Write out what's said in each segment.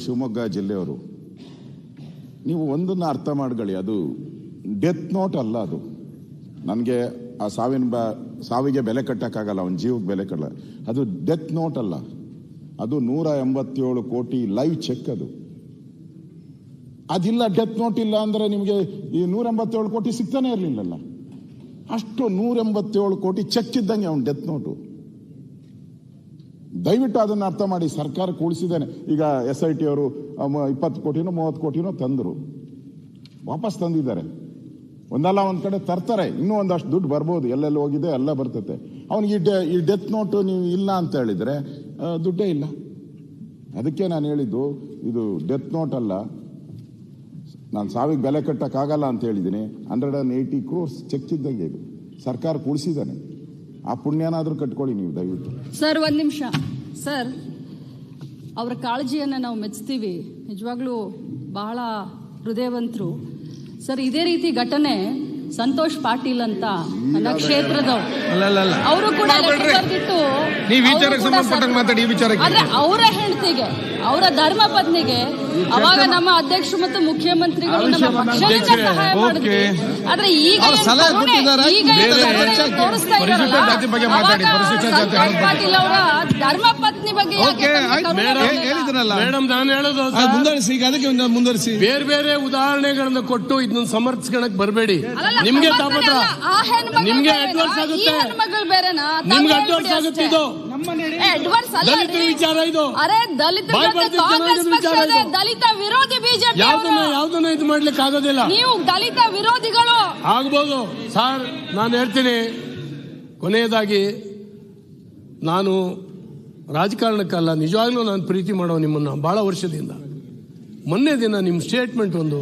ಶಿವಮೊಗ್ಗ ಜಿಲ್ಲೆಯವರು, ನೀವು ಒಂದನ್ನು ಅರ್ಥ ಮಾಡ್ಕೊಳ್ಳಿ, ಅದು ಡೆತ್ ನೋಟ್ ಅಲ್ಲ. ಅದು ನನಗೆ ಆ ಸಾವಿಗೆ ಬೆಲೆ ಕಟ್ಟಕ್ಕಾಗಲ್ಲ, ಅವನ ಜೀವಕ್ಕೆ ಬೆಲೆ ಕಟ್ಟಲ್ಲ. ಅದು ಡೆತ್ ನೋಟ್ ಅಲ್ಲ, ಅದು 187 ಕೋಟಿ ಲೈವ್ ಚೆಕ್. ಅದಿಲ್ಲ, ಡೆತ್ ನೋಟ್ ಇಲ್ಲ ಅಂದ್ರೆ ನಿಮಗೆ ಈ 187 ಕೋಟಿ ಸಿಗ್ತಾನೆ ಇರಲಿಲ್ಲಲ್ಲ. ಅಷ್ಟು 187 ಕೋಟಿ ಚೆಕ್ ಇದ್ದಂಗೆ ಅವನು ಡೆತ್ ನೋಟು. ದಯವಿಟ್ಟು ಅದನ್ನು ಅರ್ಥ ಮಾಡಿ. ಸರ್ಕಾರ ಕೂಡಿಸಿದ್ದೇನೆ. ಈಗ SIT ಅವರು 20 ಕೋಟಿನೋ 30 ಕೋಟಿನೋ ತಂದರು, ವಾಪಸ್ ತಂದಿದ್ದಾರೆ. ಒಂದಲ್ಲ ಒಂದು ಕಡೆ ತರ್ತಾರೆ, ಇನ್ನೂ ಒಂದಷ್ಟು ದುಡ್ಡು ಬರ್ಬೋದು, ಎಲ್ಲೆಲ್ಲಿ ಹೋಗಿದೆ ಎಲ್ಲ ಬರ್ತತೆ. ಅವನಿಗೆ ಈ ಡೆತ್ ನೋಟು ನೀವು ಇಲ್ಲ ಅಂತ ಹೇಳಿದ್ರೆ ದುಡ್ಡೇ ಇಲ್ಲ. ಅದಕ್ಕೆ ನಾನು ಹೇಳಿದ್ದು ಇದು ಡೆತ್ ನೋಟ್ ಅಲ್ಲ. ನಾನು ಸಾವಿಗೆ ಬೆಲೆ ಕಟ್ಟಕ್ಕಾಗಲ್ಲ ಅಂತ ಹೇಳಿದ್ದೀನಿ. 180 crores ಚೆಕ್ ಇದ್ದಂಗೆ ಇದು. ಸರ್ಕಾರ ಕೂಡಿಸಿದ್ದಾನೆ, ಆ ಪುಣ್ಯನಾದ್ರೂ ಕಟ್ಕೊಳ್ಳಿ ನೀವು ದಯವಿಟ್ಟು. ಸರ್ ಒಂದ್ ನಿಮಿಷ ಸರ್, ಅವರ ಕಾಳಜಿಯನ್ನ ನಾವು ಮೆಚ್ತೀವಿ, ನಿಜವಾಗ್ಲೂ ಬಹಳ ಹೃದಯವಂತರು ಸರ್. ಇದೇ ರೀತಿ ಘಟನೆ ಸಂತೋಷ್ ಪಾಟೀಲ್ ಅಂತ ನನ್ನ ಕ್ಷೇತ್ರದವರು, ಅವರು ಕೂಡ ಆದ್ರೆ ಅವರ ಹೆಂಡತಿಗೆ, ಅವರ ಧರ್ಮ ಪತ್ನಿಗೆ ಅವಾಗ ನಮ್ಮ ಅಧ್ಯಕ್ಷರು ಮತ್ತು ಮುಖ್ಯಮಂತ್ರಿಗಳು ನಮ್ಮ ಪಕ್ಷದಿಂದ ಸಹಾಯ ಮಾಡಿದ್ವಿ. ಆದ್ರೆ ಈಗ ಪಾಟೀಲ್ ಅವರ ಧರ್ಮ ಪತ್ನಿ ಬಗ್ಗೆ ಮೇಡಮ್ ನಾನು ಹೇಳೋದು ಮುಂದುವರಿಸಿ, ಬೇರೆ ಬೇರೆ ಉದಾಹರಣೆಗಳನ್ನ ಕೊಟ್ಟು ಇದನ್ನ ಸಮರ್ಥಿಸ್ಕೊಳಕ್ ಬರಬೇಡಿ. ನಿಮ್ಗೆ ತಾಪತ್ರ, ನಿಮ್ಗೆ ಅಡ್ವಾನ್ಸ್ ಆಗುತ್ತೆ, ನಿಮ್ಗೆ ಅಡ್ವಾನ್ಸ್ ಆಗುತ್ತೆ. ಇದು ದಲಿತ ವಿಚಾರ, ಇದು ದಲಿತ ವಿರೋಧಿ ಬಿಜೆಪಿ. ಯಾವ್ದನ್ನ ಇದು ಮಾಡ್ಲಿಕ್ಕೆ ಆಗೋದಿಲ್ಲ. ನೀವು ದಲಿತ ವಿರೋಧಿಗಳು ಆಗ್ಬೋದು ಸರ್. ನಾನು ಹೇಳ್ತೀನಿ, ಕೊನೆಯದಾಗಿ ನಾನು ರಾಜಕಾರಣಕ್ಕಲ್ಲ, ನಿಜವಾಗ್ಲೂ ನಾನು ಪ್ರೀತಿ ಮಾಡೋ ನಿಮ್ಮನ್ನ ಬಹಳ ವರ್ಷದಿಂದ. ಮೊನ್ನೆ ದಿನ ನಿಮ್ ಸ್ಟೇಟ್ಮೆಂಟ್ ಒಂದು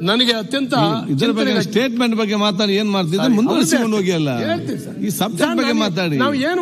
ನನಗೆ ಅತ್ಯಂತ ಸ್ಟೇಟ್ಮೆಂಟ್ ಬಗ್ಗೆ ಮಾತಾಡಿ ಏನ್ ಮಾಡ್ತಿದ್ದೆ, ಮುಂದುವರಿಸಿಕೊಂಡು ಹೋಗಿ ಅಲ್ಲ, ಈ ಸಬ್ಜೆಕ್ಟ್ ಬಗ್ಗೆ ಮಾತಾಡಿ. ನಾವು ಏನು